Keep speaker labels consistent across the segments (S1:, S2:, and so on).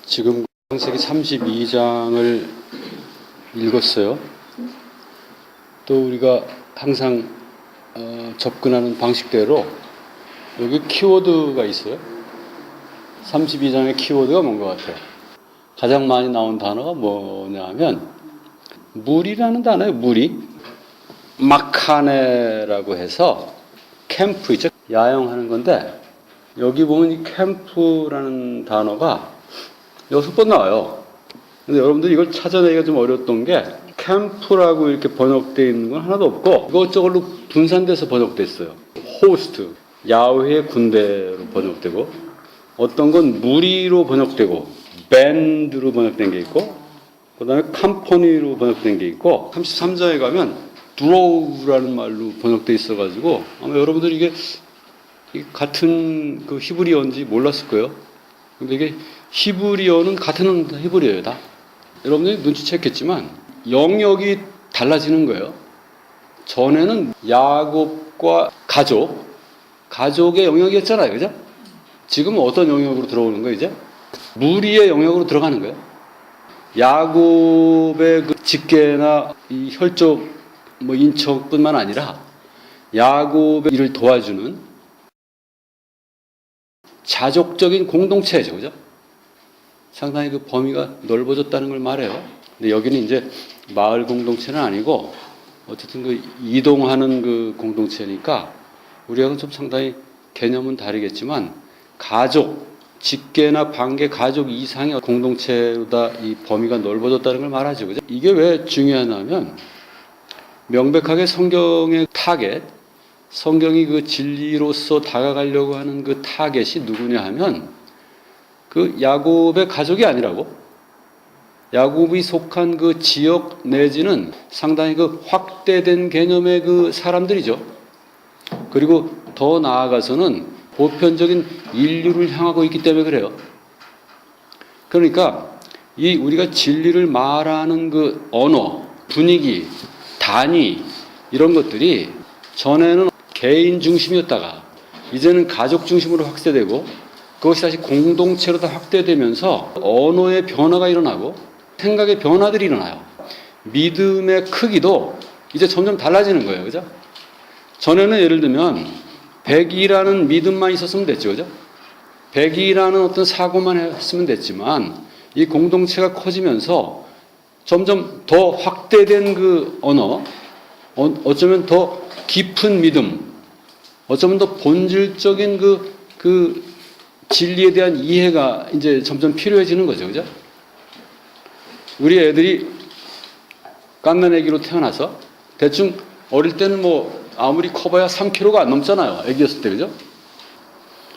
S1: 지금 창세기 32장을 읽었어요. 또 우리가 항상 접근하는 방식대로 여기 키워드가 있어요. 32장의 키워드가 뭔 것 같아요? 가장 많이 나온 단어가 뭐냐면 무리라는 단어예요. 무리. 마카네라고 해서 캠프 있죠. 야영하는 건데 여기 보면 이 캠프라는 단어가 6번 나와요. 근데 여러분들 이걸 찾아내기가 좀 어려웠던 게 캠프라고 이렇게 번역되어 있는 건 하나도 없고 이것저것로 분산돼서 번역됐어요. 호스트, 야훼의 군대로 번역되고 어떤 건 무리로 번역되고 밴드로 번역된 게 있고 그 다음에 컴퍼니로 번역된 게 있고 33장에 가면 드로우라는 말로 번역되어 있어가지고 아마 여러분들이 이게 같은 그 히브리어인지 몰랐을 거예요. 근데 이게 히브리어는 같은 히브리어예요, 다. 여러분들이 눈치챘겠지만 영역이 달라지는 거예요. 전에는 야곱과 가족의 영역이었잖아요, 그죠? 지금은 어떤 영역으로 들어오는 거예요, 이제? 무리의 영역으로 들어가는 거예요. 야곱의 그 직계나 이 혈족, 인척뿐만 아니라 야곱의 일을 도와주는 자족적인 공동체죠, 그죠? 상당히 그 범위가 넓어졌다는 걸 말해요. 근데 여기는 이제 마을 공동체는 아니고 어쨌든 그 이동하는 그 공동체니까 우리하고는 좀 상당히 개념은 다르겠지만 가족, 직계나 반계 가족 이상의 공동체보다 이 범위가 넓어졌다는 걸 말하죠, 그죠? 이게 왜 중요하냐면 명백하게 성경의 타겟, 성경이 그 진리로서 다가가려고 하는 그 타겟이 누구냐 하면 그 야곱의 가족이 아니라고. 야곱이 속한 그 지역 내지는 상당히 그 확대된 개념의 그 사람들이죠. 그리고 더 나아가서는 보편적인 인류를 향하고 있기 때문에 그래요. 그러니까 이 우리가 진리를 말하는 그 언어, 분위기, 단위 이런 것들이 전에는 개인 중심이었다가 이제는 가족 중심으로 확대되고 그것이 다시 공동체로 다 확대되면서 언어의 변화가 일어나고 생각의 변화들이 일어나요. 믿음의 크기도 이제 점점 달라지는 거예요. 그죠? 전에는 예를 들면 100이라는 믿음만 있었으면 됐죠. 그죠? 100이라는 어떤 사고만 했으면 됐지만 이 공동체가 커지면서 점점 더 확대된 그 언어, 어쩌면 더 깊은 믿음, 어쩌면 더 본질적인 그 진리에 대한 이해가 이제 점점 필요해지는 거죠. 그죠? 우리 애들이 갓난아기로 태어나서 대충 어릴 때는 아무리 커봐야 3kg가 안 넘잖아요. 애기였을 때. 그죠?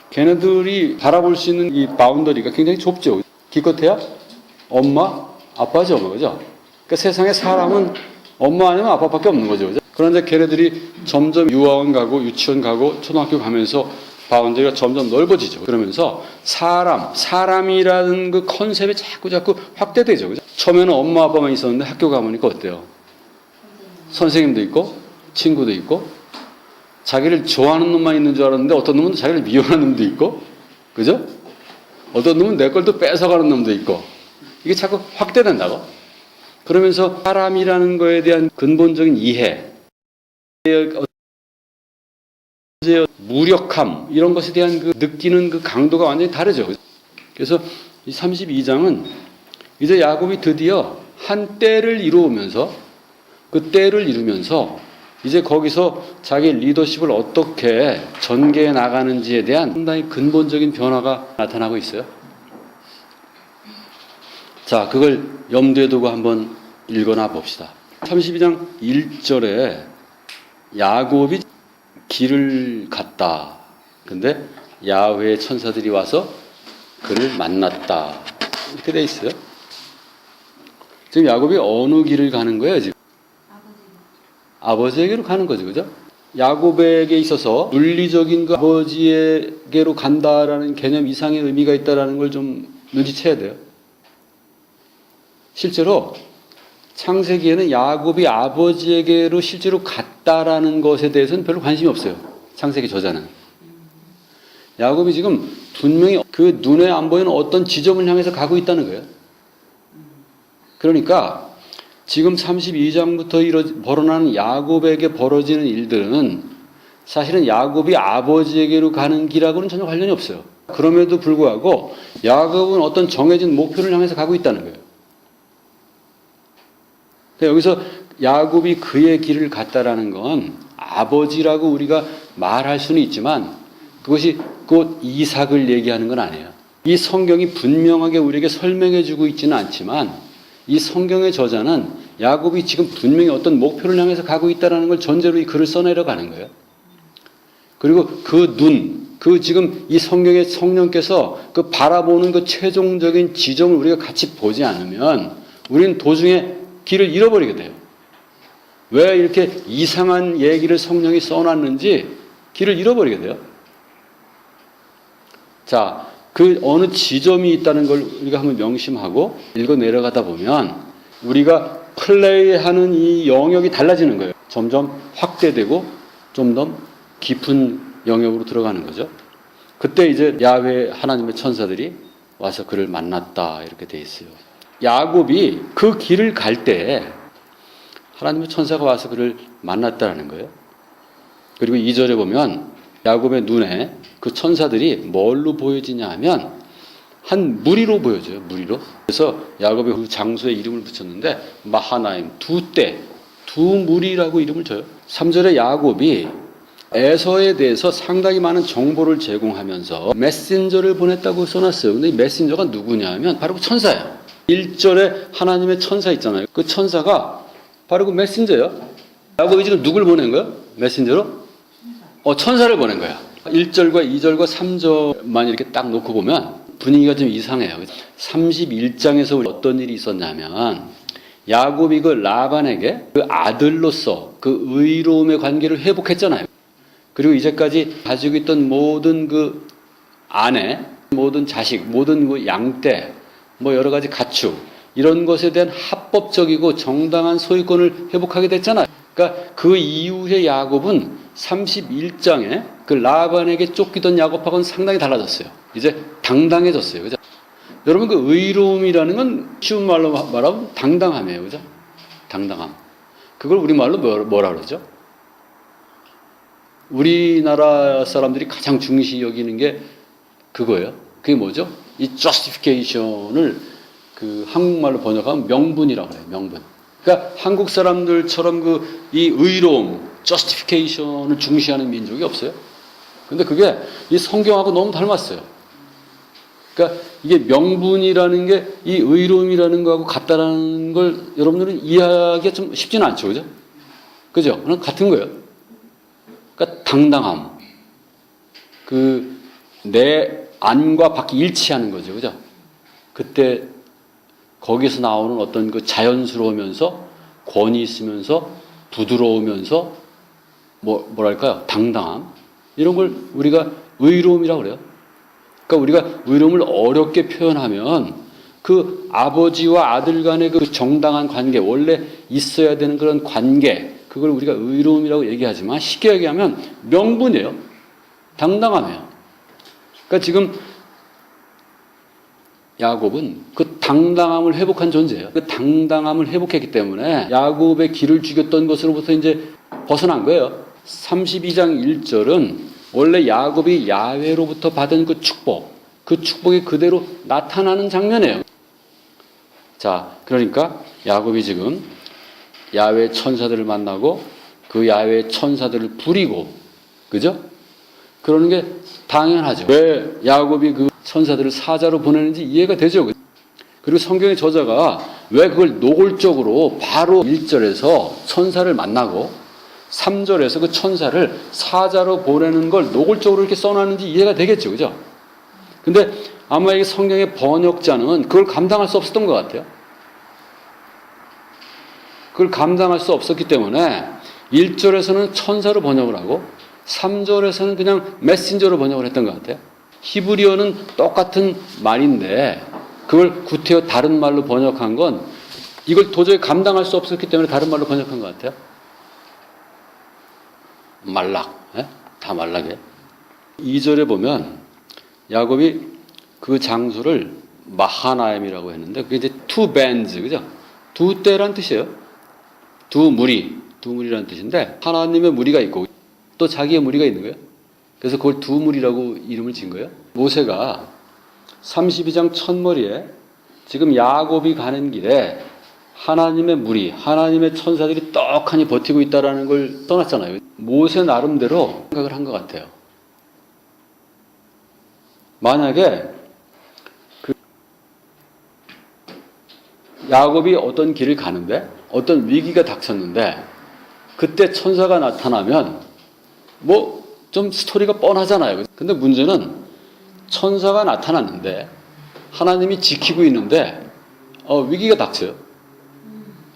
S1: 걔네들이 바라볼 수 있는 이 바운더리가 굉장히 좁죠. 기껏해야 엄마, 아빠죠. 그죠? 그러니까 세상에 사람은 엄마 아니면 아빠밖에 없는 거죠. 그죠? 그런데 걔네들이 점점 유아원 가고 유치원 가고 초등학교 가면서 바운더리가 점점 넓어지죠. 그러면서 사람이라는 그 컨셉이 자꾸 확대되죠. 그죠? 처음에는 엄마 아빠만 있었는데 학교 가보니까 어때요? 선생님도 있고 친구도 있고 자기를 좋아하는 놈만 있는 줄 알았는데 어떤 놈은 자기를 미워하는 놈도 있고 그죠? 어떤 놈은 내 걸 또 뺏어가는 놈도 있고 이게 자꾸 확대된다고. 그러면서 사람이라는 거에 대한 근본적인 이해, 무력함 이런 것에 대한 그 느끼는 그 강도가 완전히 다르죠. 그래서 이 32장은 이제 야곱이 드디어 한 때를 이루면서 그 때를 이루면서 이제 거기서 자기 리더십을 어떻게 전개해 나가는지에 대한 상당히 근본적인 변화가 나타나고 있어요. 자, 그걸 염두에 두고 한번 읽어나 봅시다. 32장 1절에 야곱이 길을 갔다. 근데 야훼의 천사들이 와서 그를 만났다. 이렇게 돼 있어요. 지금 야곱이 어느 길을 가는 거예요, 지금? 아버지에게로 가는 거죠, 그죠? 야곱에게 있어서 물리적인 그 아버지에게로 간다라는 개념 이상의 의미가 있다라는 걸 좀 눈치채야 돼요. 실제로 창세기에는 야곱이 아버지에게로 실제로 갔다라는 것에 대해서는 별로 관심이 없어요. 창세기 저자는. 야곱이 지금 분명히 그 눈에 안 보이는 어떤 지점을 향해서 가고 있다는 거예요. 그러니까 지금 32장부터 벌어나는 야곱에게 벌어지는 일들은 사실은 야곱이 아버지에게로 가는 길하고는 전혀 관련이 없어요. 그럼에도 불구하고 야곱은 어떤 정해진 목표를 향해서 가고 있다는 거예요. 그러니까 여기서 야곱이 그의 길을 갔다라는 건 아버지라고 우리가 말할 수는 있지만 그것이 곧 이삭을 얘기하는 건 아니에요. 이 성경이 분명하게 우리에게 설명해 주고 있지는 않지만 이 성경의 저자는 야곱이 지금 분명히 어떤 목표를 향해서 가고 있다는 걸 전제로 이 글을 써내려가는 거예요. 그리고 지금 이 성경의 성령께서 그 바라보는 그 최종적인 지점을 우리가 같이 보지 않으면 우리는 도중에 길을 잃어버리게 돼요. 왜 이렇게 이상한 얘기를 성령이 써놨는지 길을 잃어버리게 돼요. 자, 그 어느 지점이 있다는 걸 우리가 한번 명심하고 읽어 내려가다 보면 우리가 플레이하는 이 영역이 달라지는 거예요. 점점 확대되고 좀 더 깊은 영역으로 들어가는 거죠. 그때 이제 야훼 하나님의 천사들이 와서 그를 만났다 이렇게 돼 있어요. 야곱이 그 길을 갈 때 하나님의 천사가 와서 그를 만났다는 거예요. 그리고 2절에 보면 야곱의 눈에 그 천사들이 뭘로 보여지냐 하면 한 무리로 보여져요. 무리로. 그래서 야곱이 그 장소에 이름을 붙였는데 마하나임, 두 무리라고 이름을 줘요. 3절에 야곱이 에서에 대해서 상당히 많은 정보를 제공하면서 메신저를 보냈다고 써놨어요. 근데 이 메신저가 누구냐 하면 바로 그 천사예요. 1절에 하나님의 천사 있잖아요. 그 천사가 바로 그 메신저예요. 야곱이 지금 누굴 보낸 거예요? 메신저로? 천사를 보낸 거야. 1절과 2절과 3절만 이렇게 딱 놓고 보면 분위기가 좀 이상해요. 31장에서 어떤 일이 있었냐면 야곱이 그 라반에게 그 아들로서 그 의로움의 관계를 회복했잖아요. 그리고 이제까지 가지고 있던 모든 그 아내, 모든 자식, 모든 그 양떼, 뭐 여러 가지 가축 이런 것에 대한 합법적이고 정당한 소유권을 회복하게 됐잖아요. 그러니까 그 이후에 야곱은 31장에 그 라반에게 쫓기던 야곱하고는 상당히 달라졌어요. 이제 당당해졌어요. 그죠? 여러분 그 의로움이라는 건 쉬운 말로 말하면 당당함이에요. 그죠? 당당함. 그걸 우리말로 뭐라 그러죠? 우리나라 사람들이 가장 중시 여기는 게 그거예요. 그게 뭐죠? 이 justification을 그 한국말로 번역하면 명분이라고 해요. 명분. 그러니까 한국 사람들처럼 이 의로움, justification을 중시하는 민족이 없어요. 근데 그게 이 성경하고 너무 닮았어요. 그러니까 이게 명분이라는 게 이 의로움이라는 거하고 같다라는 걸 여러분들은 이해하기가 좀 쉽지는 않죠. 그죠? 그죠? 그냥 같은 거예요. 그러니까 당당함. 내 안과 밖이 일치하는 거죠. 그죠? 그때 거기서 나오는 어떤 그 자연스러우면서 권위 있으면서 부드러우면서 뭐랄까요? 당당함. 이런 걸 우리가 의로움이라고 그래요. 그러니까 우리가 의로움을 어렵게 표현하면 그 아버지와 아들 간의 그 정당한 관계, 원래 있어야 되는 그런 관계, 그걸 우리가 의로움이라고 얘기하지만 쉽게 얘기하면 명분이에요. 당당함이에요. 그러니까 지금 야곱은 그 당당함을 회복한 존재예요. 그 당당함을 회복했기 때문에 야곱의 길을 죽였던 것으로부터 이제 벗어난 거예요. 32장 1절은 원래 야곱이 야훼로부터 받은 그 축복이 그대로 나타나는 장면이에요. 자, 그러니까 야곱이 지금 야훼 천사들을 만나고 그 야훼 천사들을 부리고, 그죠? 그러는 게 당연하죠. 왜 야곱이 그 천사들을 사자로 보내는지 이해가 되죠. 그리고 성경의 저자가 왜 그걸 노골적으로 바로 1절에서 천사를 만나고 3절에서 그 천사를 사자로 보내는 걸 노골적으로 이렇게 써놨는지 이해가 되겠죠. 그죠? 근데 아마 이 성경의 번역자는 그걸 감당할 수 없었던 것 같아요. 그걸 감당할 수 없었기 때문에 1절에서는 천사로 번역을 하고 3절에서는 그냥 메신저로 번역을 했던 것 같아요. 히브리어는 똑같은 말인데 그걸 구태여 다른 말로 번역한 건 이걸 도저히 감당할 수 없었기 때문에 다른 말로 번역한 것 같아요. 말락, 다 말락에. 2절에 보면 야곱이 그 장소를 마하나임이라고 했는데 그게 이제 two bands, 그죠? 두 떼란 뜻이에요. 두 무리라는 뜻인데 하나님의 무리가 있고 또 자기의 무리가 있는 거예요. 그래서 그걸 두 무리라고 이름을 지은 거예요. 모세가 32장 첫머리에 지금 야곱이 가는 길에 하나님의 무리, 하나님의 천사들이 떡하니 버티고 있다는 걸 써놨잖아요. 모세 나름대로 생각을 한 것 같아요. 만약에 야곱이 어떤 길을 가는데 어떤 위기가 닥쳤는데 그때 천사가 나타나면 뭐 좀 스토리가 뻔하잖아요. 근데 문제는 천사가 나타났는데 하나님이 지키고 있는데 위기가 닥쳐요.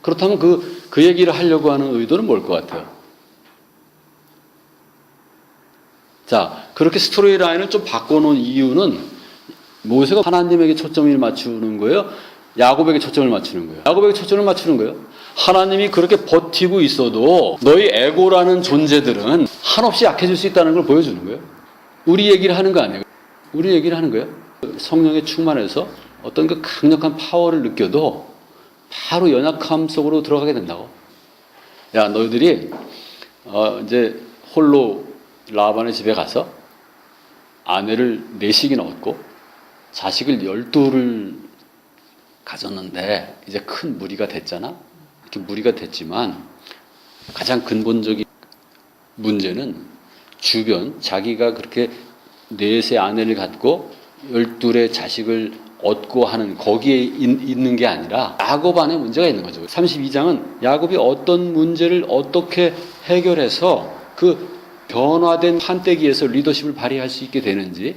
S1: 그렇다면 그 얘기를 하려고 하는 의도는 뭘 것 같아요? 자, 그렇게 스토리 라인을 좀 바꿔놓은 이유는 모세가 하나님에게 초점을 맞추는 거예요? 야곱에게 초점을 맞추는 거예요? 야곱에게 초점을 맞추는 거예요? 하나님이 그렇게 버티고 있어도 너희 에고라는 존재들은 한없이 약해질 수 있다는 걸 보여주는 거예요. 우리 얘기를 하는 거 아니에요. 우리 얘기를 하는 거예요. 성령에 충만해서 어떤 그 강력한 파워를 느껴도 바로 연약함 속으로 들어가게 된다고. 야, 너희들이 이제 홀로 라반의 집에 가서 아내를 4씩이나 얻고 자식을 12를 가졌는데 이제 큰 무리가 됐잖아. 이렇게 무리가 됐지만 가장 근본적인 문제는 주변 자기가 그렇게 4세 아내를 갖고 12의 자식을 얻고 하는 거기에 있는 게 아니라 야곱 안에 문제가 있는 거죠. 32장은 야곱이 어떤 문제를 어떻게 해결해서 그 변화된 판때기에서 리더십을 발휘할 수 있게 되는지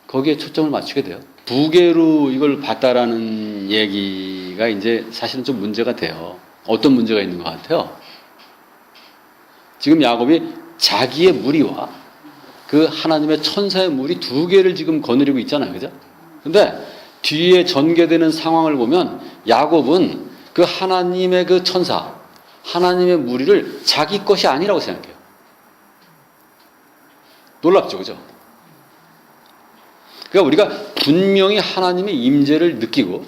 S1: 거기에 초점을 맞추게 돼요. 부계로 이걸 봤다라는 얘기가 이제 사실은 좀 문제가 돼요. 어떤 문제가 있는 것 같아요? 지금 야곱이 자기의 무리와 그 하나님의 천사의 무리 2개를 지금 거느리고 있잖아요. 그죠? 근데 뒤에 전개되는 상황을 보면 야곱은 그 하나님의 그 천사, 하나님의 무리를 자기 것이 아니라고 생각해요. 놀랍죠, 그죠? 그러니까 우리가 분명히 하나님의 임재를 느끼고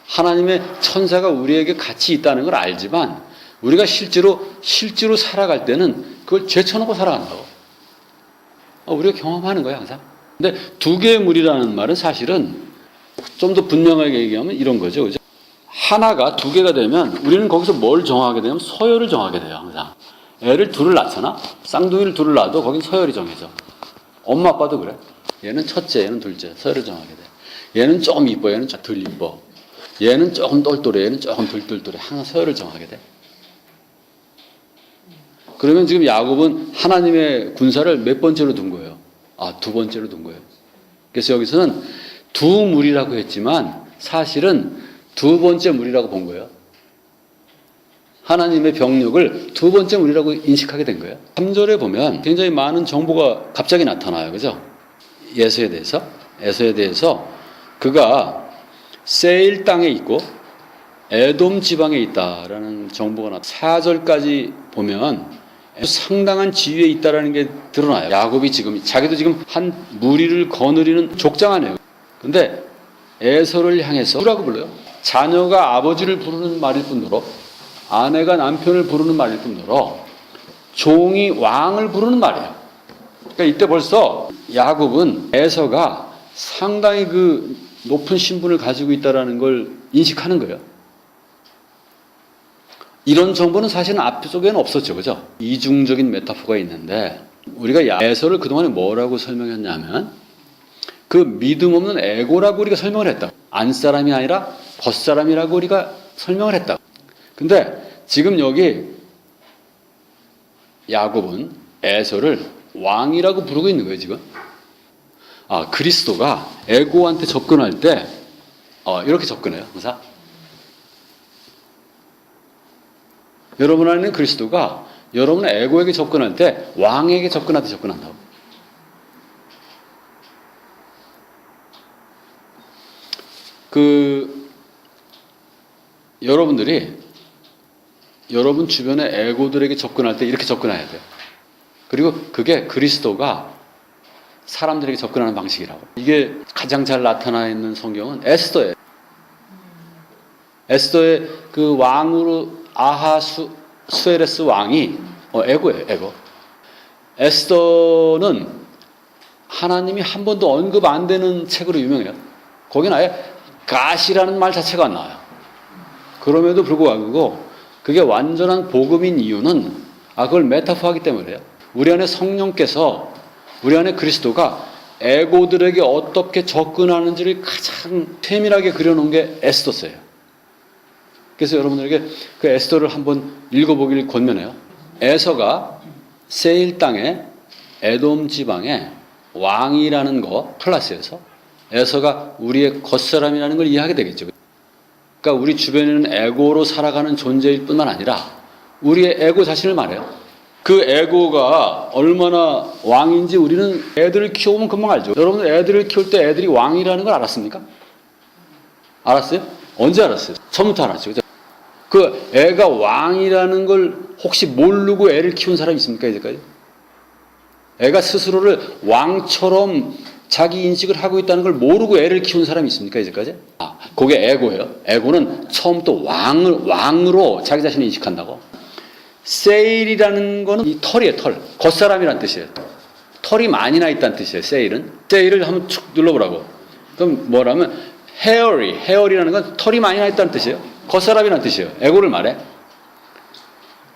S1: 하나님의 천사가 우리에게 같이 있다는 걸 알지만 우리가 실제로 살아갈 때는 그걸 제쳐놓고 살아간다고. 우리가 경험하는 거예요, 항상. 근데 2개의 무리라는 말은 사실은 좀 더 분명하게 얘기하면 이런 거죠, 그죠? 하나가 2개가 되면 우리는 거기서 뭘 정하게 되냐면 서열을 정하게 돼요, 항상. 애를 2를 낳잖아? 쌍둥이를 2를 낳아도 거긴 서열이 정해져. 엄마 아빠도 그래. 얘는 첫째, 얘는 둘째. 서열을 정하게 돼. 얘는 조금 이뻐, 얘는 덜 이뻐. 얘는 조금 똘똘해, 얘는 조금 덜 똘똘해. 항상 서열을 정하게 돼. 그러면 지금 야곱은 하나님의 군사를 몇 번째로 둔 거예요? 2번째로 둔 거예요. 그래서 여기서는 2무리라고 했지만 사실은 2번째 무리라고 본 거예요. 하나님의 병력을 2번째 무리라고 인식하게 된 거예요. 3절에 보면 굉장히 많은 정보가 갑자기 나타나요. 그죠? 에서에 대해서 그가 세일 땅에 있고 에돔 지방에 있다라는 정보가 나타나요. 4절까지 보면 상당한 지위에 있다라는 게 드러나요. 야곱이 자기도 지금 한 무리를 거느리는 족장하네요. 근데 에서를 향해서 누라고 불러요. 자녀가 아버지를 부르는 말일 뿐더러 아내가 남편을 부르는 말일 뿐더러 종이 왕을 부르는 말이에요. 그러니까 이때 벌써 야곱은 에서가 상당히 그 높은 신분을 가지고 있다라는 걸 인식하는 거예요. 이런 정보는 사실은 앞쪽에는 없었죠. 그죠? 이중적인 메타포가 있는데 우리가 에서를 그동안에 뭐라고 설명했냐면 그 믿음 없는 에고라고 우리가 설명을 했다. 안사람이 아니라 겉사람이라고 우리가 설명을 했다. 근데 지금 여기 야곱은 에서를 왕이라고 부르고 있는 거예요, 지금. 그리스도가 에고한테 접근할 때 이렇게 접근해요, 항상. 여러분 안에는 그리스도가 여러분의 에고에게 접근할 때 왕에게 접근하듯이 접근한다고. 여러분들이 여러분 주변의 에고들에게 접근할 때 이렇게 접근해야 돼요. 그리고 그게 그리스도가 사람들에게 접근하는 방식이라고. 이게 가장 잘 나타나 있는 성경은 에스더예요. 에스더의 그 왕으로 아하수에레스 왕이 에고예요. 에고. 에스더는 하나님이 한 번도 언급 안 되는 책으로 유명해요. 거기는 아예 가시라는 말 자체가 안 나와요. 그럼에도 불구하고 그게 완전한 복음인 이유는 그걸 메타포하기 때문에요. 우리 안에 성령께서, 우리 안에 그리스도가 에고들에게 어떻게 접근하는지를 가장 세밀하게 그려놓은 게 에스더서예요. 그래서 여러분들에게 그 에스더를 한번 읽어보기를 권면해요. 에서가 세일 땅에 에돔 지방의 왕이라는 거 플러스에서 에서가 우리의 겉사람이라는 걸 이해하게 되겠죠. 그러니까 우리 주변에는 에고로 살아가는 존재일 뿐만 아니라 우리의 에고 자신을 말해요. 그 에고가 얼마나 왕인지 우리는 애들을 키워보면 금방 알죠. 여러분들 애들을 키울 때 애들이 왕이라는 걸 알았습니까? 알았어요? 언제 알았어요? 처음부터 알았죠. 그죠? 그 애가 왕이라는 걸 혹시 모르고 애를 키운 사람이 있습니까? 이제까지? 애가 스스로를 왕처럼 자기 인식을 하고 있다는 걸 모르고 애를 키운 사람이 있습니까? 이제까지? 그게 에고예요. 에고는 처음부터 왕으로 자기 자신을 인식한다고. 세일이라는 거는 이 털이에요, 털. 겉사람이란 뜻이에요. 털이 많이 나 있다는 뜻이에요, 세일은. 세일을 한번 축 눌러보라고. 그럼 뭐라면, 헤어리라는 건 털이 많이 나 있다는 뜻이에요. 겉사람이란 뜻이에요. 에고를 말해.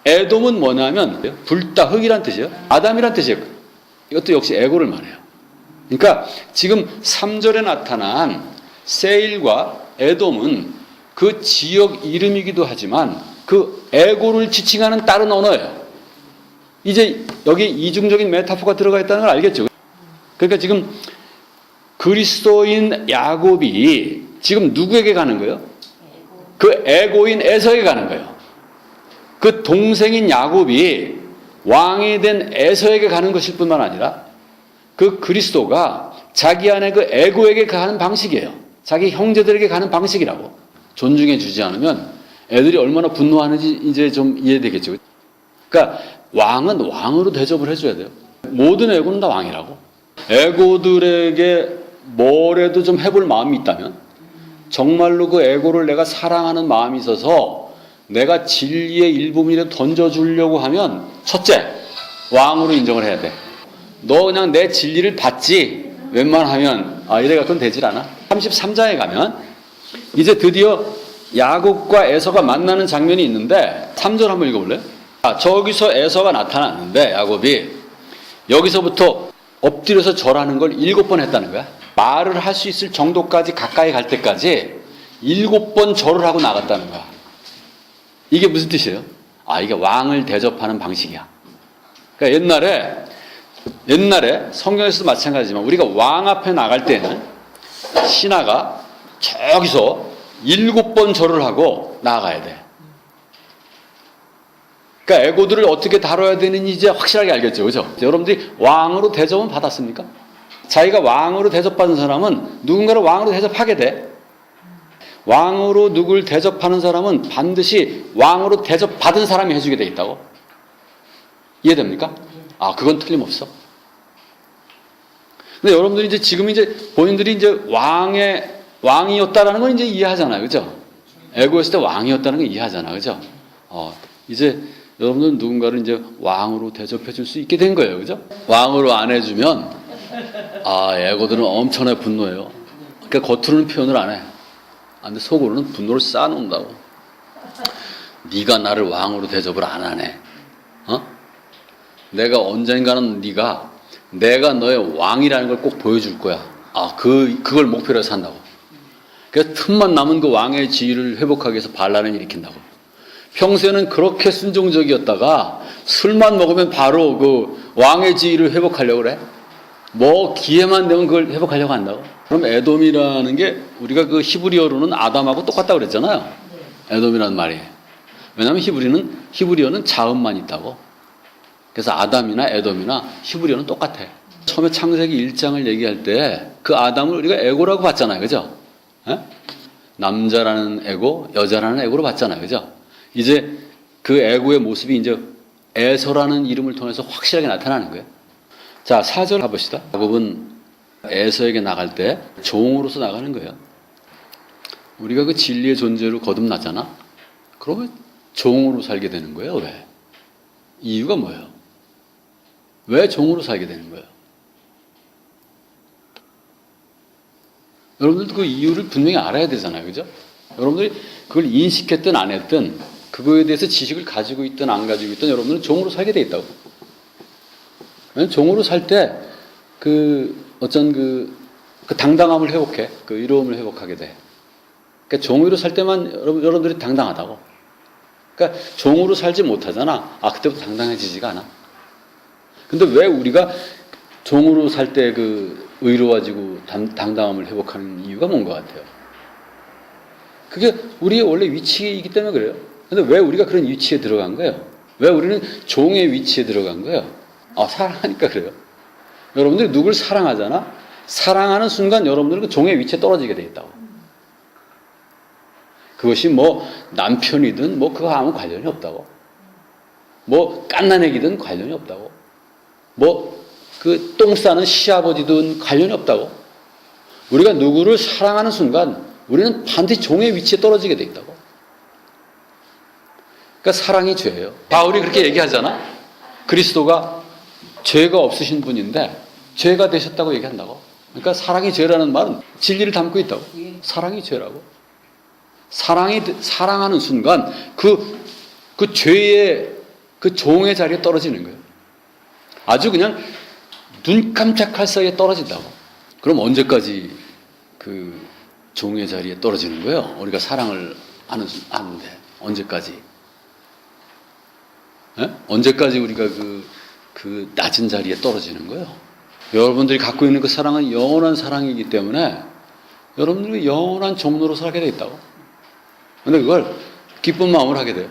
S1: 에돔은 뭐냐면, 불다, 흙이란 뜻이에요. 아담이란 뜻이에요. 이것도 역시 에고를 말해요. 그러니까 지금 3절에 나타난 세일과 에돔은 그 지역 이름이기도 하지만 그 에고를 지칭하는 다른 언어예요. 이제 여기 이중적인 메타포가 들어가 있다는 걸 알겠죠? 그러니까 지금 그리스도인 야곱이 지금 누구에게 가는 거예요? 그 에고인 에서에게 가는 거예요. 그 동생인 야곱이 왕이 된 에서에게 가는 것일 뿐만 아니라 그 그리스도가 자기 안에 그 에고에게 가는 방식이에요. 자기 형제들에게 가는 방식이라고. 존중해 주지 않으면 애들이 얼마나 분노하는지 이제 좀 이해되겠죠. 그러니까 왕은 왕으로 대접을 해줘야 돼요. 모든 에고는 다 왕이라고. 에고들에게 뭐라도 좀 해볼 마음이 있다면 정말로 그 에고를 내가 사랑하는 마음이 있어서 내가 진리의 일부분이라도 던져주려고 하면 첫째, 왕으로 인정을 해야 돼. 너 그냥 내 진리를 받지 웬만하면 이래갖고는 되질 않아. 33장에 가면 이제 드디어 야곱과 에서가 만나는 장면이 있는데 3절 한번 읽어볼래요? 저기서 에서가 나타났는데 야곱이 여기서부터 엎드려서 절하는 걸 7번 했다는 거야. 말을 할 수 있을 정도까지 가까이 갈 때까지 7번 절을 하고 나갔다는 거야. 이게 무슨 뜻이에요? 이게 왕을 대접하는 방식이야. 그러니까 옛날에 성경에서도 마찬가지지만 우리가 왕 앞에 나갈 때는 신하가 저기서 7번 절을 하고 나아가야 돼. 그러니까 에고들을 어떻게 다뤄야 되는지 이제 확실하게 알겠죠. 그죠? 여러분들이 왕으로 대접은 받았습니까? 자기가 왕으로 대접받은 사람은 누군가를 왕으로 대접하게 돼. 왕으로 누굴 대접하는 사람은 반드시 왕으로 대접받은 사람이 해주게 돼 있다고. 이해됩니까? 그건 틀림없어. 근데 여러분들이 이제 지금 이제 본인들이 이제 왕이었다라는 건 이제 이해하잖아요. 그죠? 에고였을 때 왕이었다는 건 이해하잖아요. 그죠? 이제 여러분들은 누군가를 이제 왕으로 대접해 줄 수 있게 된 거예요. 그죠? 왕으로 안 해주면, 에고들은 엄청나게 분노해요. 그러니까 겉으로는 표현을 안 해. 근데 속으로는 분노를 쌓아놓는다고. 네가 나를 왕으로 대접을 안 하네. 내가 언젠가는 내가 너의 왕이라는 걸 꼭 보여줄 거야. 그걸 목표로 해서 한다고. 그래서 틈만 남은 그 왕의 지위를 회복하기 위해서 반란을 일으킨다고. 평소에는 그렇게 순종적이었다가 술만 먹으면 바로 그 왕의 지위를 회복하려고 그래. 뭐 기회만 되면 그걸 회복하려고 한다고. 그럼 에돔이라는 게 우리가 그 히브리어로는 아담하고 똑같다고 그랬잖아요. 에돔이라는 말이. 왜냐하면 히브리어는 자음만 있다고. 그래서 아담이나 에돔이나 히브리어는 똑같아. 처음에 창세기 1장을 얘기할 때 그 아담을 우리가 에고라고 봤잖아요. 그죠? 남자라는 에고, 여자라는 에고로 봤잖아요. 그죠? 이제 그 에고의 모습이 이제 에서라는 이름을 통해서 확실하게 나타나는 거예요. 자, 4절 가봅시다. 야곱은 에서에게 나갈 때 종으로서 나가는 거예요. 우리가 그 진리의 존재로 거듭나잖아. 그러면 종으로 살게 되는 거예요. 왜? 이유가 뭐예요? 왜 종으로 살게 되는 거예요? 여러분들도 그 이유를 분명히 알아야 되잖아요. 그죠? 여러분들이 그걸 인식했든 안 했든 그거에 대해서 지식을 가지고 있든 안 가지고 있든 여러분들은 종으로 살게 돼 있다고. 종으로 살 때 어쩐 그 당당함을 회복해. 그 의로움을 회복하게 돼. 그러니까 종으로 살 때만 여러분들이 당당하다고. 그러니까 종으로 살지 못하잖아. 그때부터 당당해지지가 않아. 근데 왜 우리가 종으로 살 때 그 의로워지고 당당함을 회복하는 이유가 뭔 것 같아요? 그게 우리의 원래 위치이기 때문에 그래요. 근데 왜 우리가 그런 위치에 들어간 거예요? 왜 우리는 종의 위치에 들어간 거예요? 사랑하니까 그래요. 여러분들이 누굴 사랑하잖아? 사랑하는 순간 여러분들은 그 종의 위치에 떨어지게 돼 있다고. 그것이 뭐 남편이든 뭐 그거 아무 관련이 없다고. 뭐 깐난애기든 관련이 없다고. 뭐 그 똥 싸는 시아버지든 관련이 없다고. 우리가 누구를 사랑하는 순간 우리는 반드시 종의 위치에 떨어지게 돼 있다고. 그러니까 사랑이 죄예요. 바울이 그렇게 얘기하잖아. 그리스도가 죄가 없으신 분인데 죄가 되셨다고 얘기한다고. 그러니까 사랑이 죄라는 말은 진리를 담고 있다고. 사랑이 죄라고. 사랑하는 순간 그 죄의 그 종의 자리에 떨어지는 거예요. 아주 그냥 눈 깜짝할 사이에 떨어진다고. 그럼 언제까지 그 종의 자리에 떨어지는 거예요? 우리가 사랑을 아는데 언제까지? 언제까지 우리가 그 낮은 자리에 떨어지는 거예요? 여러분들이 갖고 있는 그 사랑은 영원한 사랑이기 때문에 여러분들이 영원한 종로로 살게 돼 있다고. 근데 그걸 기쁜 마음으로 하게 돼요.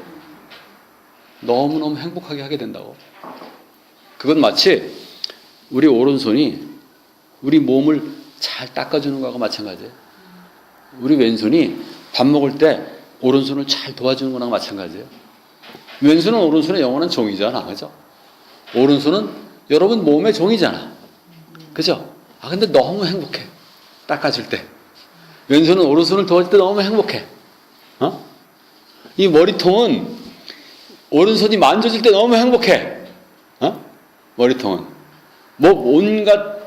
S1: 너무너무 행복하게 하게 된다고. 그건 마치 우리 오른손이 우리 몸을 잘 닦아주는 거하고 마찬가지예요. 우리 왼손이 밥 먹을 때 오른손을 잘 도와주는 거랑 마찬가지예요. 왼손은 오른손의 영원한 종이잖아. 그죠? 오른손은 여러분 몸의 종이잖아. 그죠? 근데 너무 행복해. 닦아줄 때. 왼손은 오른손을 도와줄 때 너무 행복해. 이 머리통은 오른손이 만져질 때 너무 행복해. 머리통은. 뭐 온갖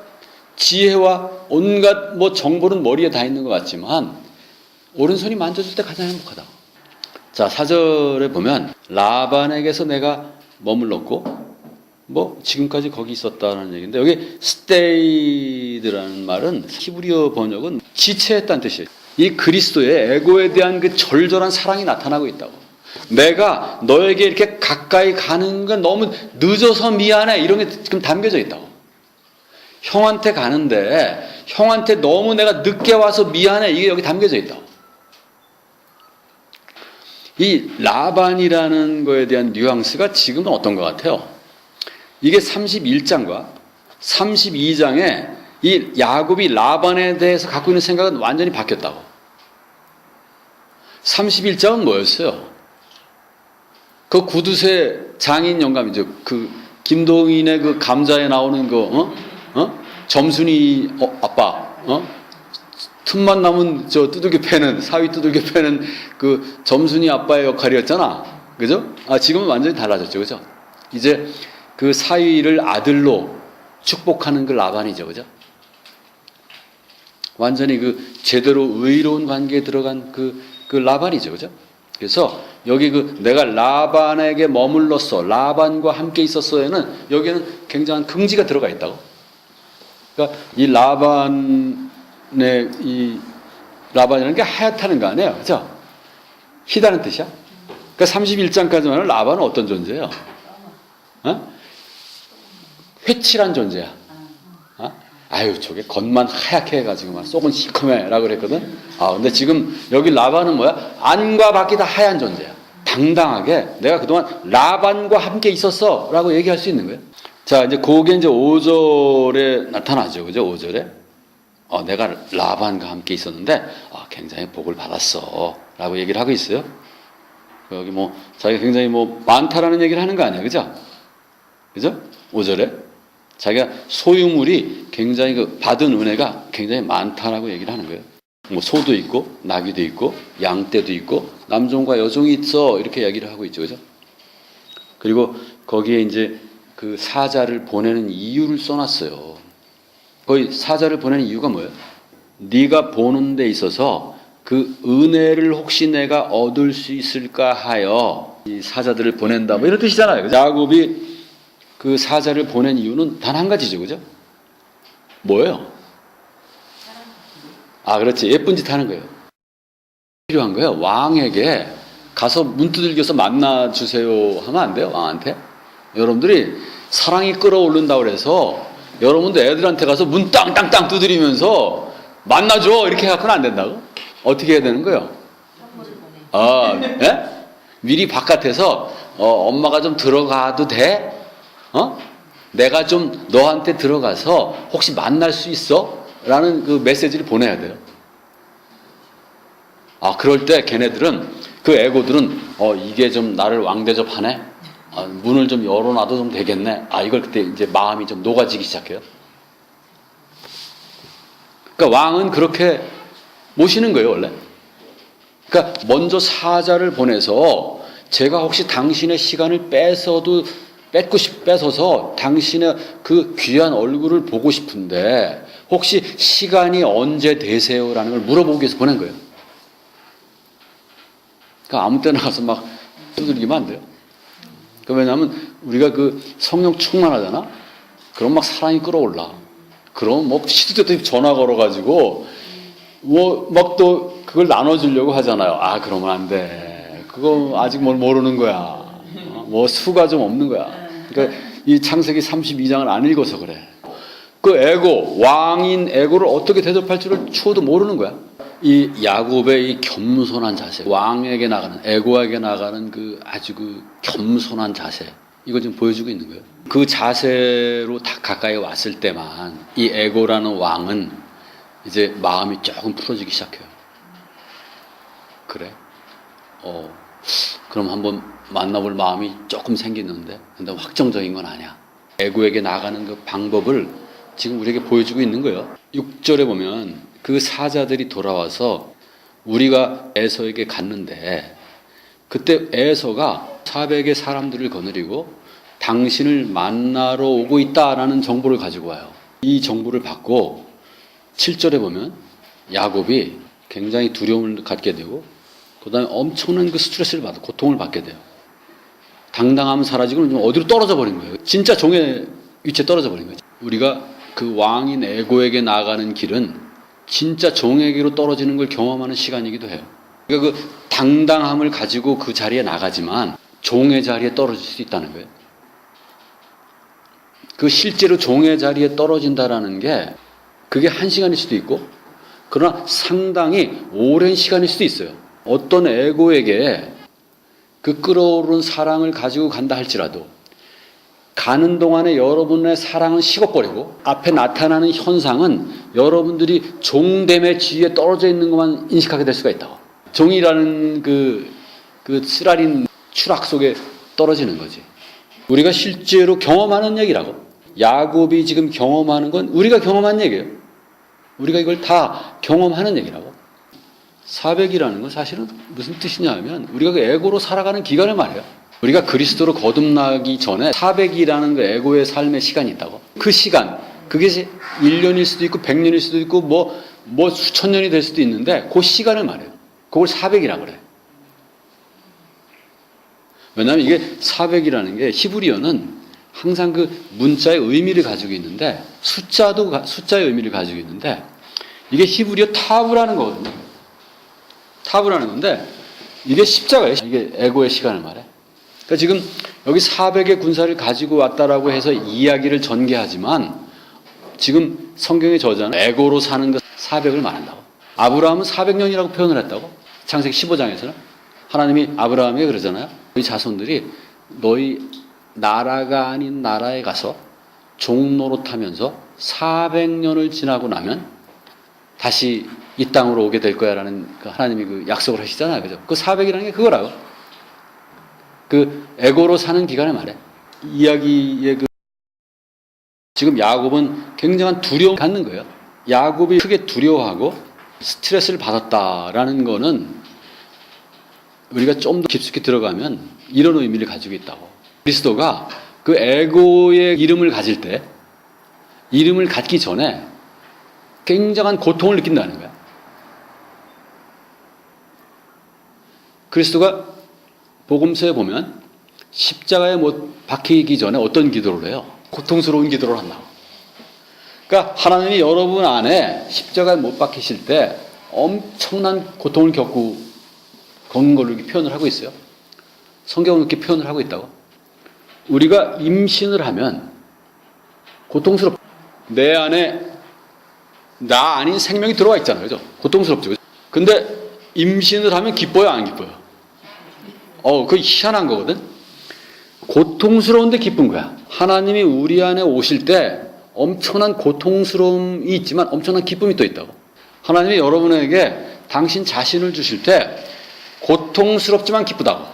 S1: 지혜와 온갖 뭐 정보는 머리에 다 있는 것 같지만 오른손이 만져줄 때 가장 행복하다. 자, 4절에 보면 라반에게서 내가 머물렀고 뭐 지금까지 거기 있었다는 얘기인데 여기 스테이드라는 말은 히브리어 번역은 지체했다는 뜻이에요. 이 그리스도의 에고에 대한 그 절절한 사랑이 나타나고 있다고. 내가 너에게 이렇게 가까이 가는 건 너무 늦어서 미안해 이런 게 지금 담겨져 있다고. 형한테 가는데 형한테 너무 내가 늦게 와서 미안해 이게 여기 담겨져 있다고. 이 라반이라는 거에 대한 뉘앙스가 지금은 어떤 것 같아요? 이게 31장과 32장에 이 야곱이 라반에 대해서 갖고 있는 생각은 완전히 바뀌었다고. 31장은 뭐였어요? 그 구두쇠 장인 영감이죠. 그 김동인의 그 감자에 나오는 거, 점순이 아빠, 틈만 남은 저 두들겨 패는 사위 두들겨 패는 그 점순이 아빠의 역할이었잖아. 그죠? 지금은 완전히 달라졌죠. 그죠? 이제 그 사위를 아들로 축복하는 그 라반이죠. 그죠? 완전히 그 제대로 의로운 관계에 들어간 그 라반이죠. 그죠? 그래서 여기 내가 라반에게 머물렀어. 라반과 함께 있었어에는 여기에는 굉장한 긍지가 들어가 있다고. 그러니까 이 라반이라는 게 하얗다는 거 아니에요. 그죠? 희다는 뜻이야. 그러니까 31장까지만 라반은 어떤 존재예요? 회칠한 존재야. 저게 겉만 하얗게 해가지고 막 속은 시커매라고 그랬거든. 근데 지금 여기 라반은 뭐야? 안과 밖이 다 하얀 존재야. 당당하게 내가 그동안 라반과 함께 있었어라고 얘기할 수 있는 거예요. 자, 이제 그게 이제 5절에 나타나죠. 그죠? 5절에. 내가 라반과 함께 있었는데, 굉장히 복을 받았어. 라고 얘기를 하고 있어요. 여기 자기가 굉장히 많다라는 얘기를 하는 거 아니에요. 그죠? 그죠? 5절에. 자기가 소유물이 굉장히 받은 은혜가 굉장히 많다라고 얘기를 하는 거예요. 뭐 소도 있고 나귀도 있고 양떼도 있고 남종과 여종이 있어 이렇게 이야기를 하고 있죠, 그죠? 그리고 거기에 이제 그 사자를 보내는 이유를 써놨어요. 거의 사자를 보내는 이유가 뭐예요? 네가 보는 데 있어서 그 은혜를 혹시 내가 얻을 수 있을까 하여 이 사자들을 보낸다. 뭐 이런 뜻이잖아요. 그죠? 야곱이 그 사자를 보낸 이유는 단 한 가지죠, 그죠? 뭐예요? 아, 그렇지. 예쁜 짓 하는 거예요. 필요한 거예요. 왕에게 가서 문 두들겨서 만나주세요 하면 안 돼요, 왕한테. 여러분들이 사랑이 끌어오른다고 그래서 여러분도 애들한테 가서 문 땅땅땅 두드리면서 만나줘 이렇게 해갖고는 안 된다고? 어떻게 해야 되는 거예요? 아, 예? 미리 바깥에서 엄마가 좀 들어가도 돼? 내가 좀 너한테 들어가서 혹시 만날 수 있어? 라는 그 메시지를 보내야 돼요. 아, 그럴 때 걔네들은, 그 애고들은, 이게 좀 나를 왕대접하네? 문을 좀 열어놔도 좀 되겠네? 이걸 그때 이제 마음이 좀 녹아지기 시작해요. 그러니까 왕은 그렇게 모시는 거예요, 원래. 그러니까 먼저 사자를 보내서 제가 혹시 당신의 시간을 뺏어서 당신의 그 귀한 얼굴을 보고 싶은데 혹시 시간이 언제 되세요? 라는 걸 물어보기 위해서 보낸 거예요. 그러니까 아무 때나 가서 막 두들기면 안 돼요. 왜냐하면 우리가 그 성령 충만하잖아? 그럼 막 사랑이 끌어올라. 그럼 뭐 시도 때도 전화 걸어가지고 뭐 막 또 그걸 나눠주려고 하잖아요. 그러면 안 돼. 그거 아직 뭘 모르는 거야. 뭐 수가 좀 없는 거야. 그러니까 이 창세기 32장을 안 읽어서 그래. 그 에고, 왕인 에고를 어떻게 대접할 줄을 추호도 모르는 거야. 이 야곱의 이 겸손한 자세, 왕에게 나가는, 에고에게 나가는 그 아주 그 겸손한 자세, 이걸 지금 보여주고 있는 거예요. 그 자세로 다 가까이 왔을 때만 이 에고라는 왕은 이제 마음이 조금 풀어지기 시작해요. 그래? 그럼 한번 만나볼 마음이 조금 생기는데, 근데 확정적인 건 아니야. 에고에게 나가는 그 방법을 지금 우리에게 보여주고 있는 거예요. 6절에 보면 그 사자들이 돌아와서 우리가 에서에게 갔는데 그때 에서가 400의 사람들을 거느리고 당신을 만나러 오고 있다라는 정보를 가지고 와요. 이 정보를 받고 7절에 보면 야곱이 굉장히 두려움을 갖게 되고 그 다음에 엄청난 그 스트레스를 받아 고통을 받게 돼요. 당당함은 사라지고 좀 어디로 떨어져 버린 거예요. 진짜 종의 위치에 떨어져 버린 거죠. 우리가 그 왕인 에고에게 나아가는 길은 진짜 종에게로 떨어지는 걸 경험하는 시간이기도 해요. 그러니까 그 당당함을 가지고 그 자리에 나가지만 종의 자리에 떨어질 수 있다는 거예요. 그 실제로 종의 자리에 떨어진다라는 게 그게 1시간일 수도 있고 그러나 상당히 오랜 시간일 수도 있어요. 어떤 에고에게 그 끌어오른 사랑을 가지고 간다 할지라도 가는 동안에 여러분의 사랑은 식어버리고 앞에 나타나는 현상은 여러분들이 종됨의 지위에 떨어져 있는 것만 인식하게 될 수가 있다고. 종이라는 그 쓰라린 추락 속에 떨어지는 거지. 우리가 실제로 경험하는 얘기라고. 야곱이 지금 경험하는 건 우리가 경험한 얘기예요. 우리가 이걸 다 경험하는 얘기라고. 400이라는 건 사실은 무슨 뜻이냐 하면 우리가 그 에고로 살아가는 기간을 말해요. 우리가 그리스도로 거듭나기 전에 400이라는 그 에고의 삶의 시간이 있다고. 그 시간, 그게 1년일 수도 있고 100년일 수도 있고 뭐 수천 년이 될 수도 있는데 그 시간을 말해요. 그걸 400이라고 그래. 왜냐하면 이게 400이라는 게 히브리어는 항상 그 문자의 의미를 가지고 있는데 숫자의 의미를 가지고 있는데 이게 히브리어 타브라는 거거든요. 타브라는 건데 이게 십자가예요. 이게 에고의 시간을 말해. 그러니까 지금 여기 400의 군사를 가지고 왔다라고 해서 이야기를 전개하지만 지금 성경의 저자는 에고로 사는 것 400을 말한다고. 아브라함은 400년이라고 표현을 했다고. 창세기 15장에서는 하나님이 아브라함에게 그러잖아요. 너희 자손들이 너희 나라가 아닌 나라에 가서 종 노릇하면서 400년을 지나고 나면 다시 이 땅으로 오게 될 거야 라는 하나님이 그 약속을 하시잖아요. 그죠? 그 400이라는 게 그거라고. 그 에고로 사는 기간을 말해. 이야기의 그 지금 야곱은 굉장한 두려움을 갖는 거예요. 야곱이 크게 두려워하고 스트레스를 받았다라는 거는 우리가 좀 더 깊숙이 들어가면 이런 의미를 가지고 있다고. 그리스도가 그 에고의 이름을 가질 때, 이름을 갖기 전에 굉장한 고통을 느낀다는 거야. 그리스도가 복음서에 보면 십자가에 못 박히기 전에 어떤 기도를 해요? 고통스러운 기도를 한다고. 그러니까 하나님이 여러분 안에 십자가에 못 박히실 때 엄청난 고통을 겪고 겪는 걸로 이렇게 표현을 하고 있어요. 성경은 이렇게 표현을 하고 있다고. 우리가 임신을 하면 고통스럽. 내 안에 나 아닌 생명이 들어와 있잖아요, 그죠? 고통스럽죠. 그죠? 근데 임신을 하면 기뻐요, 안 기뻐요? 그거 희한한 거거든. 고통스러운데 기쁜 거야. 하나님이 우리 안에 오실 때 엄청난 고통스러움이 있지만 엄청난 기쁨이 또 있다고. 하나님이 여러분에게 당신 자신을 주실 때 고통스럽지만 기쁘다고.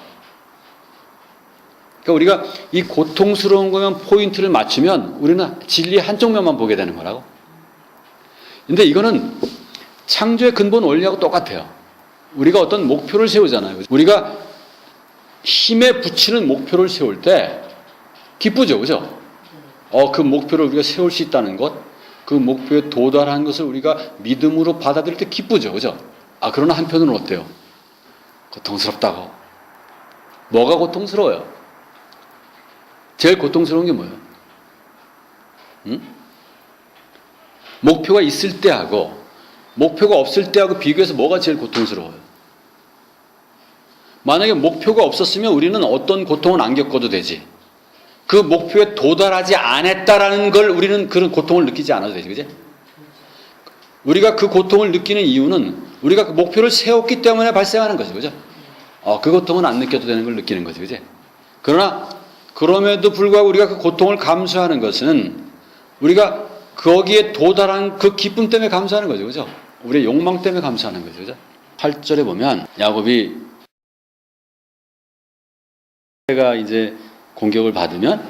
S1: 그러니까 우리가 이 고통스러운 거면 포인트를 맞추면 우리는 진리 한쪽 면만 보게 되는 거라고. 근데 이거는 창조의 근본 원리하고 똑같아요. 우리가 어떤 목표를 세우잖아요. 우리가 힘에 붙이는 목표를 세울 때 기쁘죠, 그죠? 그 목표를 우리가 세울 수 있다는 것, 그 목표에 도달한 것을 우리가 믿음으로 받아들일 때 기쁘죠, 그죠? 그러나 한편으로는 어때요? 고통스럽다고. 뭐가 고통스러워요? 제일 고통스러운 게 뭐예요? 응? 목표가 있을 때하고 목표가 없을 때하고 비교해서 뭐가 제일 고통스러워요? 만약에 목표가 없었으면 우리는 어떤 고통은 안 겪어도 되지. 그 목표에 도달하지 않았다라는 걸 우리는 그런 고통을 느끼지 않아도 되지, 그지? 우리가 그 고통을 느끼는 이유는 우리가 그 목표를 세웠기 때문에 발생하는 거죠, 그죠? 그 고통은 안 느껴도 되는 걸 느끼는 거지, 그지? 그러나 그럼에도 불구하고 우리가 그 고통을 감수하는 것은 우리가 거기에 도달한 그 기쁨 때문에 감수하는 거죠, 그죠? 우리의 욕망 때문에 감수하는 거죠, 그죠? 8절에 보면 야곱이 때가 이제 공격을 받으면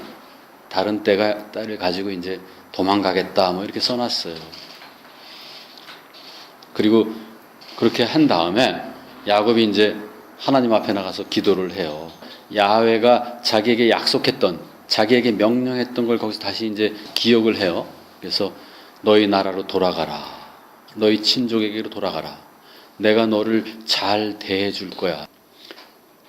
S1: 다른 딸을 가지고 이제 도망가겠다 뭐 이렇게 써놨어요. 그리고 그렇게 한 다음에 야곱이 이제 하나님 앞에 나가서 기도를 해요. 야훼가 자기에게 약속했던, 자기에게 명령했던 걸 거기서 다시 이제 기억을 해요. 그래서 너희 나라로 돌아가라. 너희 친족에게로 돌아가라. 내가 너를 잘 대해줄 거야.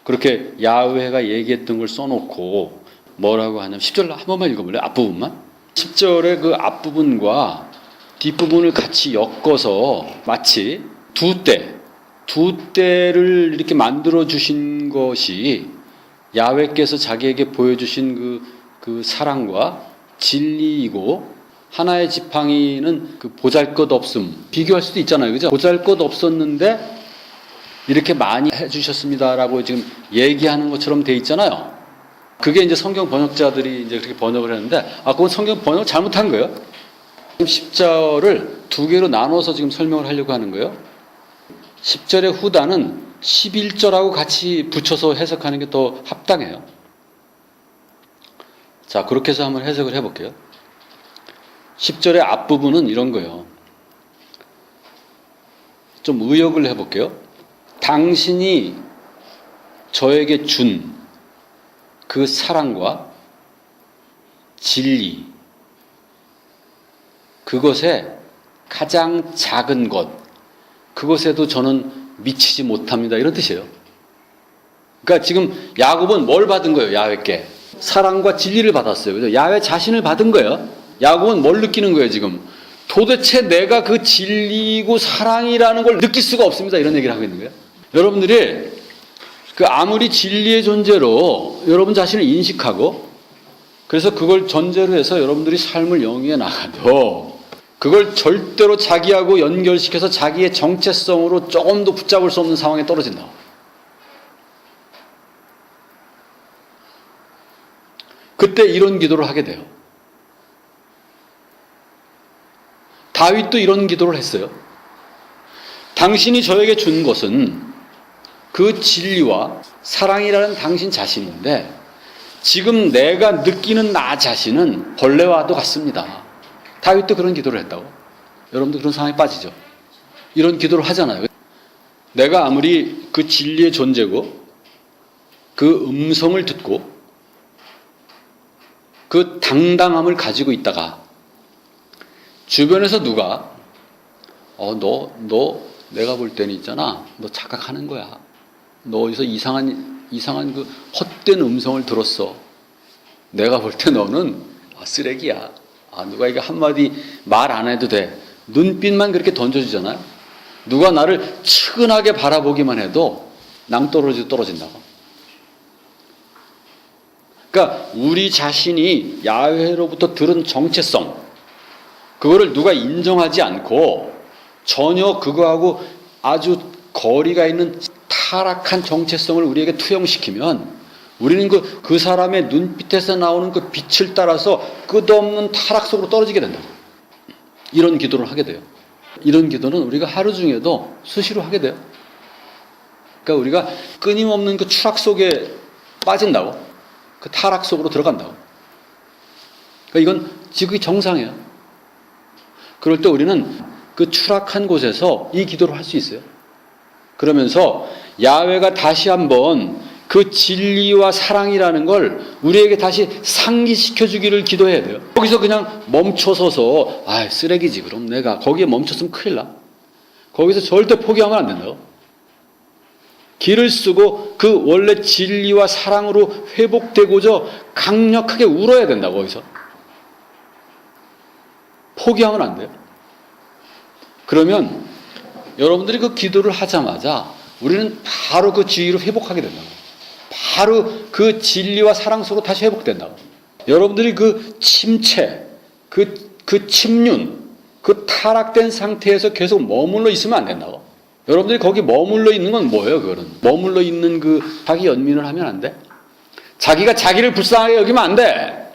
S1: 그렇게 야훼가 얘기했던 걸 써놓고 뭐라고 하냐면 10절 한 번만 읽어볼래요? 앞부분만? 10절의 그 앞부분과 뒷부분을 같이 엮어서 마치 두 때를 이렇게 만들어 주신 것이 야훼께서 자기에게 보여주신 그 사랑과 진리이고, 하나의 지팡이는 그 보잘것없음, 비교할 수도 있잖아요, 그죠? 보잘것없었는데 이렇게 많이 해주셨습니다라고 지금 얘기하는 것처럼 돼 있잖아요. 그게 이제 성경 번역자들이 이제 그렇게 번역을 했는데, 그건 성경 번역을 잘못한 거예요. 지금 10절을 두 개로 나눠서 지금 설명을 하려고 하는 거예요. 10절의 후단은 11절하고 같이 붙여서 해석하는 게 더 합당해요. 자, 그렇게 해서 한번 해석을 해볼게요. 10절의 앞부분은 이런 거예요. 좀 의역을 해볼게요. 당신이 저에게 준 그 사랑과 진리, 그것에 가장 작은 것, 그것에도 저는 미치지 못합니다. 이런 뜻이에요. 그러니까 지금 야곱은 뭘 받은 거예요? 야훼께 사랑과 진리를 받았어요. 그죠? 야훼 자신을 받은 거예요. 야곱은 뭘 느끼는 거예요? 지금 도대체 내가 그 진리고 사랑이라는 걸 느낄 수가 없습니다. 이런 얘기를 하고 있는 거예요. 여러분들이 그 아무리 진리의 존재로 여러분 자신을 인식하고, 그래서 그걸 전제로 해서 여러분들이 삶을 영위해 나가도 그걸 절대로 자기하고 연결시켜서 자기의 정체성으로 조금도 붙잡을 수 없는 상황에 떨어진다. 그때 이런 기도를 하게 돼요. 다윗도 이런 기도를 했어요. 당신이 저에게 준 것은 그 진리와 사랑이라는 당신 자신인데, 지금 내가 느끼는 나 자신은 벌레와도 같습니다. 다윗도 그런 기도를 했다고. 여러분도 그런 상황에 빠지죠. 이런 기도를 하잖아요. 내가 아무리 그 진리의 존재고 그 음성을 듣고 그 당당함을 가지고 있다가 주변에서 누가 너 내가 볼 때는 있잖아. 너 착각하는 거야. 너 어디서 이상한 그 헛된 음성을 들었어. 내가 볼 때 너는 쓰레기야. 누가 이게 한마디 말 안 해도 돼. 눈빛만 그렇게 던져주잖아요. 누가 나를 측은하게 바라보기만 해도 낭떠러지도 떨어진다고. 그러니까 우리 자신이 야훼로부터 들은 정체성, 그거를 누가 인정하지 않고 전혀 그거하고 아주 거리가 있는 타락한 정체성을 우리에게 투영시키면 우리는 그 사람의 눈빛에서 나오는 그 빛을 따라서 끝없는 타락 속으로 떨어지게 된다고. 이런 기도를 하게 돼요. 이런 기도는 우리가 하루 중에도 수시로 하게 돼요. 그러니까 우리가 끊임없는 그 추락 속에 빠진다고. 그 타락 속으로 들어간다고. 그러니까 이건 지극히 정상이에요. 그럴 때 우리는 그 추락한 곳에서 이 기도를 할 수 있어요. 그러면서 야훼가 다시 한번 그 진리와 사랑이라는 걸 우리에게 다시 상기시켜 주기를 기도해야 돼요. 거기서 그냥 멈춰서서 쓰레기지 그럼 내가 거기에 멈췄으면 큰일 나. 거기서 절대 포기하면 안 된다고. 길을 쓰고 그 원래 진리와 사랑으로 회복되고자 강력하게 울어야 된다고. 거기서 포기하면 안 돼요. 그러면 여러분들이 그 기도를 하자마자 우리는 바로 그 지위를 회복하게 된다고. 바로 그 진리와 사랑 속으로 다시 회복된다고. 여러분들이 그 침체, 그 침륜, 그 타락된 상태에서 계속 머물러 있으면 안 된다고. 여러분들이 거기 머물러 있는 건 뭐예요, 그거는? 머물러 있는 그 자기 연민을 하면 안 돼? 자기가 자기를 불쌍하게 여기면 안 돼.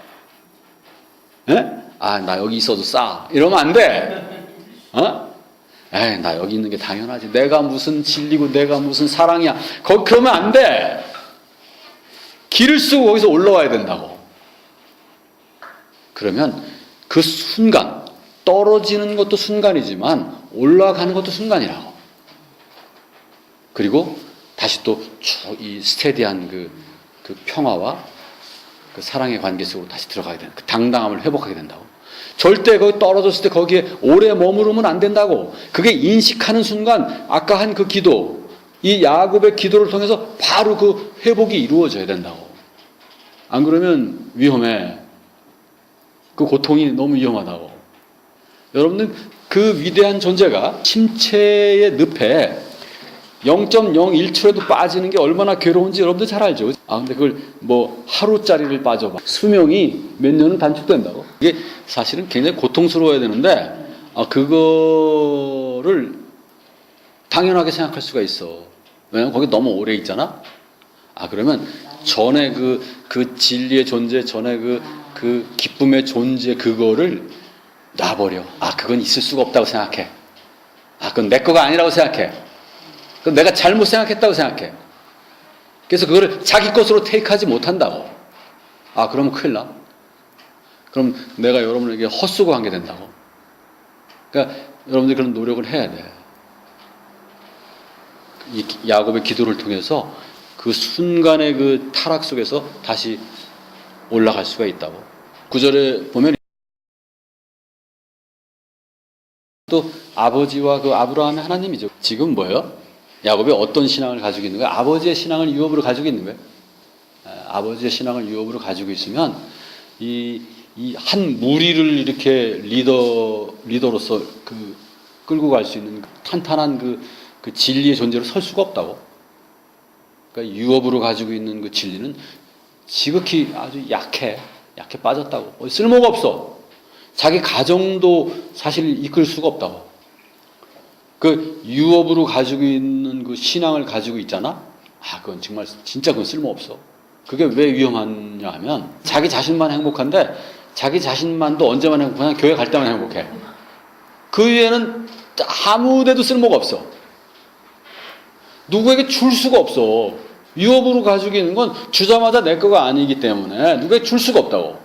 S1: 예? 나 여기 있어도 싸. 이러면 안 돼. 나 여기 있는 게 당연하지. 내가 무슨 진리고 내가 무슨 사랑이야. 그러면 안 돼. 길을 쓰고 거기서 올라와야 된다고. 그러면 그 순간, 떨어지는 것도 순간이지만 올라가는 것도 순간이라고. 그리고 다시 또 이 스테디한 그 평화와 그 사랑의 관계 속으로 다시 들어가게 되는 그 당당함을 회복하게 된다고. 절대 거기 떨어졌을 때 거기에 오래 머무르면 안 된다고. 그게 인식하는 순간 아까 한 그 기도, 이 야곱의 기도를 통해서 바로 그 회복이 이루어져야 된다고. 안 그러면 위험해. 그 고통이 너무 위험하다고. 여러분들 그 위대한 존재가 침체의 늪에 0.01초라도 빠지는 게 얼마나 괴로운지 여러분들 잘 알죠. 근데 그걸 하루짜리를 빠져봐. 수명이 몇 년은 단축된다고. 이게 사실은 굉장히 고통스러워야 되는데, 그거를 당연하게 생각할 수가 있어. 왜냐면 거기 너무 오래 있잖아? 그러면 전에 그 진리의 존재, 전에 그 기쁨의 존재, 그거를 놔버려. 그건 있을 수가 없다고 생각해. 그건 내 거가 아니라고 생각해. 그건 내가 잘못 생각했다고 생각해. 그래서 그거를 자기 것으로 테이크하지 못한다고. 그러면 큰일 나. 그럼 내가 여러분에게 헛수고한 게 된다고. 그러니까 여러분들이 그런 노력을 해야 돼. 이 야곱의 기도를 통해서 그 순간의 그 타락 속에서 다시 올라갈 수가 있다고. 9절에 보면 또 아버지와 그 아브라함의 하나님이죠. 지금 뭐예요? 야곱이 어떤 신앙을 가지고 있는 거예요? 아버지의 신앙을 유업으로 가지고 있는 거예요. 아버지의 신앙을 유업으로 가지고 있으면 이 한 무리를 이렇게 리더로서 끌고 갈 수 있는 탄탄한 그 진리의 존재로 설 수가 없다고. 그러니까 유업으로 가지고 있는 그 진리는 지극히 아주 약해 빠졌다고. 쓸모가 없어. 자기 가정도 사실 이끌 수가 없다고. 그 유업으로 가지고 있는 그 신앙을 가지고 있잖아. 그건 정말 진짜 그건 쓸모없어. 그게 왜 위험하냐 하면 자기 자신만 행복한데 자기 자신만도 언제만 행복하냐? 교회 갈 때만 행복해. 그 위에는 아무데도 쓸모가 없어. 누구에게 줄 수가 없어. 유업으로 가지고 있는 건 주자마자 내 거가 아니기 때문에 누가 줄 수가 없다고.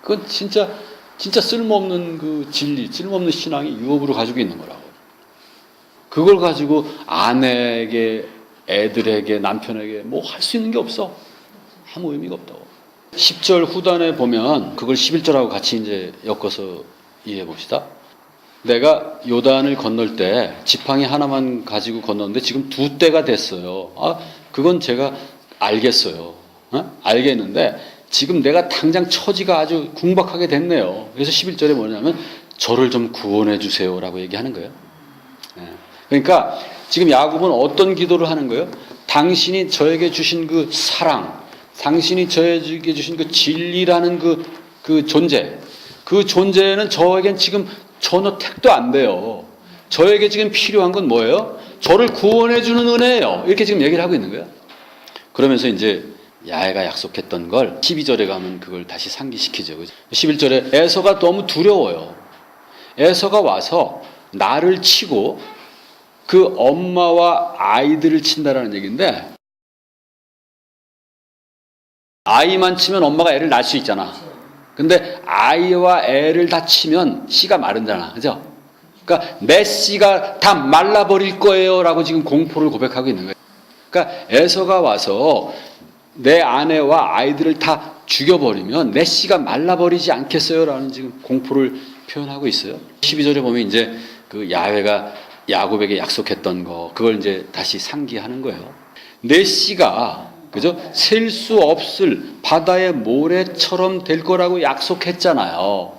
S1: 그건 진짜 쓸모없는 그 진리, 쓸모없는 신앙이 유업으로 가지고 있는 거라고. 그걸 가지고 아내에게, 애들에게, 남편에게 뭐 할 수 있는 게 없어. 아무 의미가 없다고. 10절 후단에 보면 그걸 11절하고 같이 이제 엮어서 이해해 봅시다. 내가 요단을 건널 때 지팡이 하나만 가지고 건넜는데 지금 2대가 됐어요. 그건 제가 알겠어요. 알겠는데 지금 내가 당장 처지가 아주 궁박하게 됐네요. 그래서 11절에 뭐냐면 저를 좀 구원해 주세요라고 얘기하는 거예요. 그러니까 지금 야곱은 어떤 기도를 하는 거예요? 당신이 저에게 주신 그 사랑, 당신이 저에게 주신 그 진리라는 그 존재, 그 존재는 저에겐 지금 전혀 택도 안 돼요. 저에게 지금 필요한 건 뭐예요? 저를 구원해 주는 은혜예요. 이렇게 지금 얘기를 하고 있는 거예요. 그러면서 이제 야훼가 약속했던 걸 12절에 가면 그걸 다시 상기시키죠. 11절에 에서가 너무 두려워요. 에서가 와서 나를 치고 그 엄마와 아이들을 친다라는 얘기인데, 아이만 치면 엄마가 애를 낳을 수 있잖아. 근데 아이와 애를 다 치면 씨가 마른잖아. 그죠? 그러니까 내 씨가 다 말라버릴 거예요 라고 지금 공포를 고백하고 있는 거예요. 그러니까 에서가 와서 내 아내와 아이들을 다 죽여버리면 내 씨가 말라버리지 않겠어요 라는 지금 공포를 표현하고 있어요. 12절에 보면 이제 그 야훼가 야곱에게 약속했던 거, 그걸 이제 다시 상기하는 거예요. 내 씨가, 그죠? 셀 수 없을 바다의 모래처럼 될 거라고 약속했잖아요.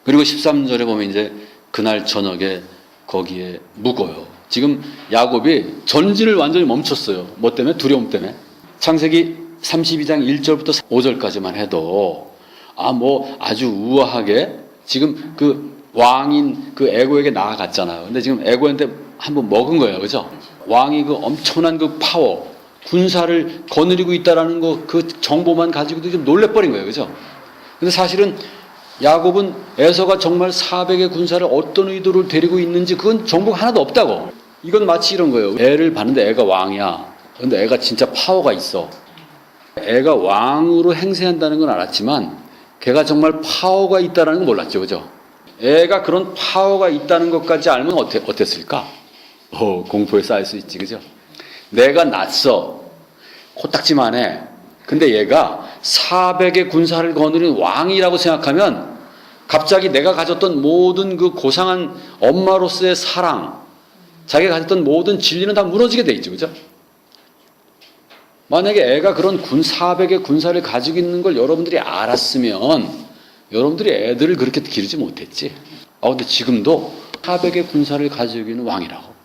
S1: 그리고 13절에 보면 이제 그날 저녁에 거기에 묵어요. 지금 야곱이 전진을 완전히 멈췄어요. 뭐 때문에? 두려움 때문에. 창세기 32장 1절부터 5절까지만 해도 뭐 아주 우아하게 지금 그 왕인 그 애고에게 나아갔잖아요. 근데 지금 애고한테 한번 먹은 거예요. 그죠? 왕이 그 엄청난 그 파워, 군사를 거느리고 있다라는 거, 그 정보만 가지고도 좀 놀래버린 거예요. 그죠? 근데 사실은 야곱은 에서가 정말 400의 군사를 어떤 의도를 데리고 있는지 그건 정보가 하나도 없다고. 이건 마치 이런 거예요. 애를 봤는데 애가 왕이야. 근데 애가 진짜 파워가 있어. 애가 왕으로 행세한다는 건 알았지만 걔가 정말 파워가 있다는 건 몰랐죠. 그죠? 애가 그런 파워가 있다는 것까지 알면 어땠을까? 공포에 쌓일 수 있지. 그죠? 내가 낳았어. 코딱지만 해. 근데 얘가 400의 군사를 거느린 왕이라고 생각하면 갑자기 내가 가졌던 모든 그 고상한 엄마로서의 사랑, 자기가 가졌던 모든 진리는 다 무너지게 돼 있죠. 그죠? 만약에 애가 그런 400의 군사를 가지고 있는 걸 여러분들이 알았으면 여러분들이 애들을 그렇게 기르지 못했지. 근데 지금도 400의 군사를 가지고 있는 왕이라고.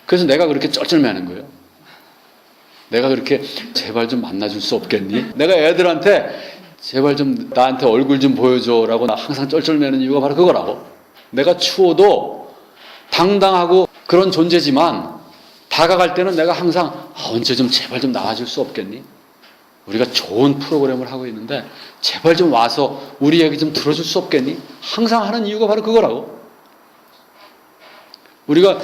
S1: 그래서 내가 그렇게 쩔쩔매는 거예요. 내가 그렇게 제발 좀 만나줄 수 없겠니? 내가 애들한테 제발 좀 나한테 얼굴 좀 보여줘라고 나 항상 쩔쩔매는 이유가 바로 그거라고. 내가 추워도 당당하고 그런 존재지만 다가갈 때는 내가 항상 언제 좀 제발 좀 나와줄 수 없겠니? 우리가 좋은 프로그램을 하고 있는데 제발 좀 와서 우리 얘기 좀 들어줄 수 없겠니? 항상 하는 이유가 바로 그거라고. 우리가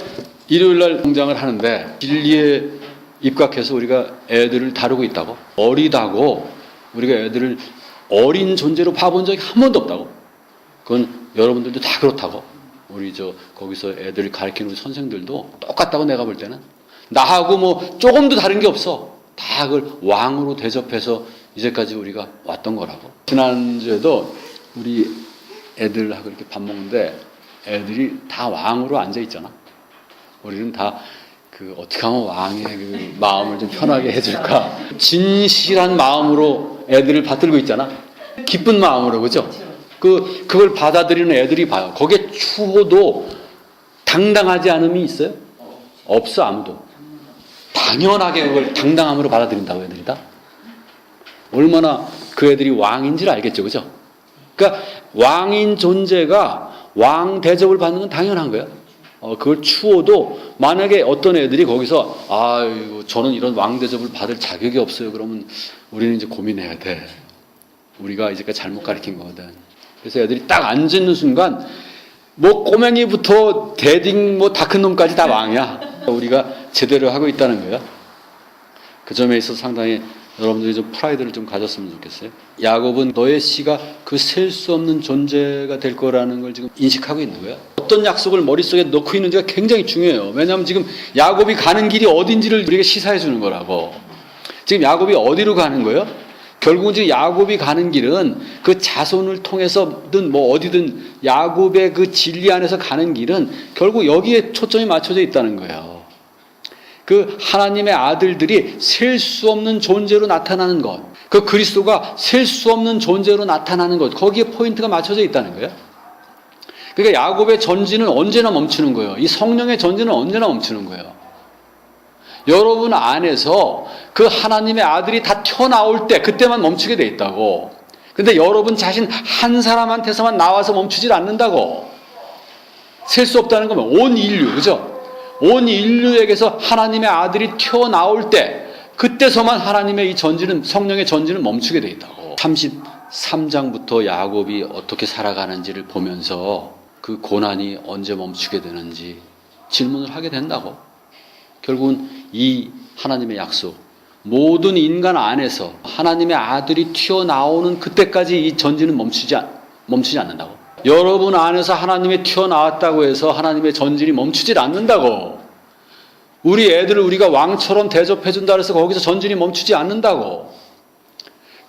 S1: 일요일날 공장을 하는데 진리에 입각해서 우리가 애들을 다루고 있다고. 어리다고 우리가 애들을 어린 존재로 봐본 적이 한 번도 없다고. 그건 여러분들도 다 그렇다고. 우리 거기서 애들을 가르치는 선생들도 똑같다고. 내가 볼 때는 나하고 뭐 조금도 다른 게 없어. 다 그걸 왕으로 대접해서 이제까지 우리가 왔던 거라고. 지난주에도 우리 애들하고 이렇게 밥 먹는데 애들이 다 왕으로 앉아 있잖아. 우리는 다 어떻게 하면 왕의 그 마음을 좀 편하게 해줄까. 진실한 마음으로 애들을 받들고 있잖아. 기쁜 마음으로. 그죠? 그걸 받아들이는 애들이 봐요. 거기에 추호도 당당하지 않음이 있어요? 없어. 아무도. 당연하게 그걸 당당함으로 받아들인다고 애들이 다. 얼마나 그 애들이 왕인지를 알겠죠. 그죠? 그러니까 왕인 존재가 왕 대접을 받는 건 당연한 거야. 그걸 추워도 만약에 어떤 애들이 거기서 아이고 저는 이런 왕 대접을 받을 자격이 없어요. 그러면 우리는 이제 고민해야 돼. 우리가 이제까지 잘못 가르친 거거든. 그래서 애들이 딱 앉는 순간 뭐 꼬맹이부터 대딩 뭐 다 큰 놈까지 다 왕이야. 우리가 제대로 하고 있다는 거야. 그 점에 있어서 상당히 여러분들이 좀 프라이드를 좀 가졌으면 좋겠어요. 야곱은 너의 씨가 그 셀 수 없는 존재가 될 거라는 걸 지금 인식하고 있는 거야. 어떤 약속을 머릿속에 넣고 있는지가 굉장히 중요해요. 왜냐하면 지금 야곱이 가는 길이 어딘지를 우리에게 시사해 주는 거라고. 지금 야곱이 어디로 가는 거예요? 결국은 지금 야곱이 가는 길은 그 자손을 통해서든 뭐 어디든 야곱의 그 진리 안에서 가는 길은 결국 여기에 초점이 맞춰져 있다는 거예요. 그 하나님의 아들들이 셀 수 없는 존재로 나타나는 것, 그 그리스도가 셀 수 없는 존재로 나타나는 것, 거기에 포인트가 맞춰져 있다는 거예요. 그러니까 야곱의 전진은 언제나 멈추는 거예요. 이 성령의 전진은 언제나 멈추는 거예요. 여러분 안에서 그 하나님의 아들이 다 튀어나올 때 그때만 멈추게 돼 있다고. 근데 여러분 자신 한 사람한테서만 나와서 멈추질 않는다고. 셀 수 없다는 거면 온 인류, 그죠? 온 인류에게서 하나님의 아들이 튀어나올 때 그때서만 하나님의 이 전진은, 성령의 전진은 멈추게 돼 있다고. 33장부터 야곱이 어떻게 살아가는지를 보면서 그 고난이 언제 멈추게 되는지 질문을 하게 된다고. 결국은 이 하나님의 약속, 모든 인간 안에서 하나님의 아들이 튀어나오는 그때까지 이 전진은 멈추지 않는다고. 여러분 안에서 하나님이 튀어나왔다고 해서 하나님의 전진이 멈추질 않는다고. 우리 애들을 우리가 왕처럼 대접해준다 해서 거기서 전진이 멈추지 않는다고.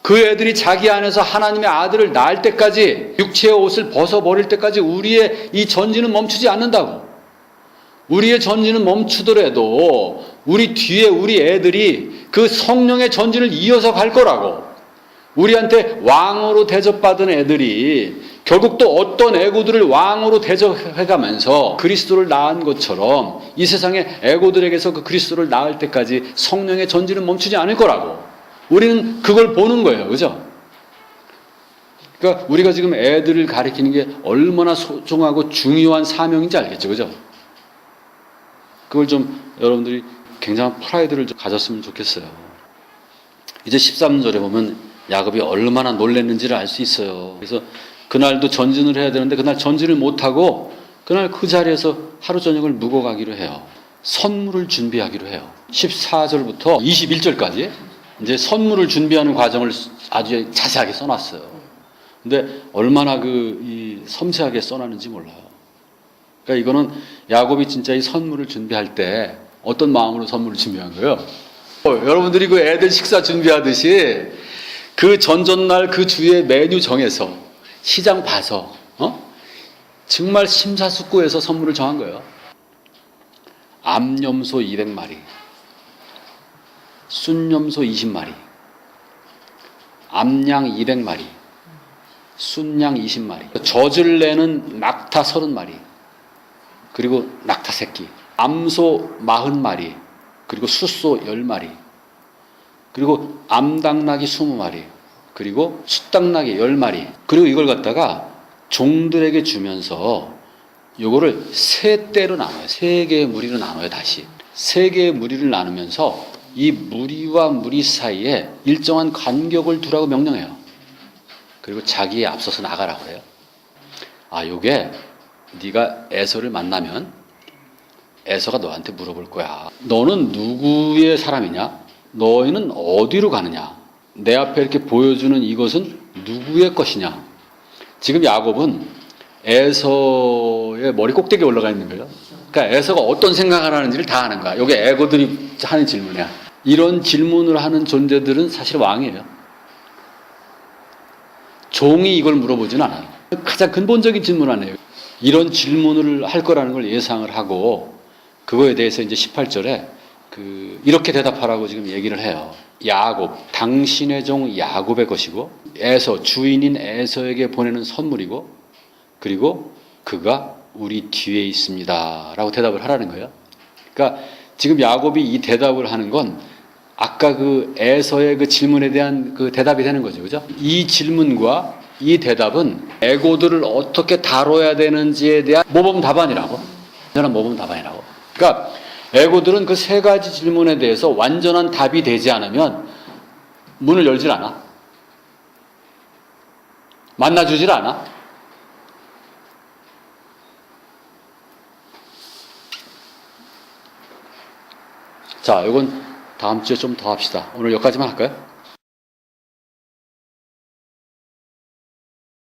S1: 그 애들이 자기 안에서 하나님의 아들을 낳을 때까지, 육체의 옷을 벗어버릴 때까지 우리의 이 전진은 멈추지 않는다고. 우리의 전진은 멈추더라도 우리 뒤에 우리 애들이 그 성령의 전진을 이어서 갈 거라고. 우리한테 왕으로 대접받은 애들이 결국 또 어떤 애고들을 왕으로 대접해가면서 그리스도를 낳은 것처럼 이 세상의 애고들에게서 그 그리스도를 낳을 때까지 성령의 전진은 멈추지 않을 거라고. 우리는 그걸 보는 거예요. 그죠? 그러니까 우리가 지금 애들을 가르치는 게 얼마나 소중하고 중요한 사명인지 알겠죠? 그죠? 그걸 좀 여러분들이 굉장한 프라이드를 좀 가졌으면 좋겠어요. 이제 13절에 보면 야곱이 얼마나 놀랐는지를 알 수 있어요. 그래서 그날도 전진을 해야 되는데 그날 전진을 못하고 그날 그 자리에서 하루 저녁을 묵어가기로 해요. 선물을 준비하기로 해요. 14절부터 21절까지 이제 선물을 준비하는 과정을 아주 자세하게 써놨어요. 근데 얼마나 이 섬세하게 써놨는지 몰라요. 그러니까 이거는 야곱이 진짜 이 선물을 준비할 때 어떤 마음으로 선물을 준비한 거예요? 여러분들이 그 애들 식사 준비하듯이 그 전전날 그 주에 메뉴 정해서 시장 봐서 정말 심사숙고해서 선물을 정한 거예요. 암염소 200마리, 순염소 20마리, 암양 200마리, 순양 20마리, 젖을 내는 낙타 30마리, 그리고 낙타 새끼, 암소 40마리, 그리고 숫소 10마리, 그리고 암당나귀 20마리, 그리고 숫당나귀 10마리, 그리고 이걸 갖다가 종들에게 주면서 요거를 세 대로 나눠요. 세 개의 무리로 나눠요. 다시 세 개의 무리를 나누면서 이 무리와 무리 사이에 일정한 간격을 두라고 명령해요. 그리고 자기에 앞서서 나가라고 해요. 요게 네가 에서를 만나면 에서가 너한테 물어볼 거야. 너는 누구의 사람이냐? 너희는 어디로 가느냐? 내 앞에 이렇게 보여주는 이것은 누구의 것이냐? 지금 야곱은 에서의 머리 꼭대기에 올라가 있는 거예요. 그러니까 에서가 어떤 생각을 하는지를 다 아는 거야. 이게 애고들이 하는 질문이야. 이런 질문을 하는 존재들은 사실 왕이에요. 종이 이걸 물어보진 않아요. 가장 근본적인 질문을 하네요. 이런 질문을 할 거라는 걸 예상을 하고 그거에 대해서 이제 18절에 이렇게 대답하라고 지금 얘기를 해요. 야곱, 당신의 종 야곱의 것이고 에서, 주인인 에서에게 보내는 선물이고 그리고 그가 우리 뒤에 있습니다 라고 대답을 하라는 거예요. 그러니까 지금 야곱이 이 대답을 하는 건 아까 그 에서의 그 질문에 대한 그 대답이 되는 거죠. 그죠? 이 질문과 이 대답은 애고들을 어떻게 다뤄야 되는지에 대한 모범 답안이라고. 완전한 모범 답안이라고. 그러니까 애고들은 그 세 가지 질문에 대해서 완전한 답이 되지 않으면 문을 열질 않아. 만나주질 않아. 자, 이건 다음 주에 좀 더 합시다. 오늘 여기까지만 할까요?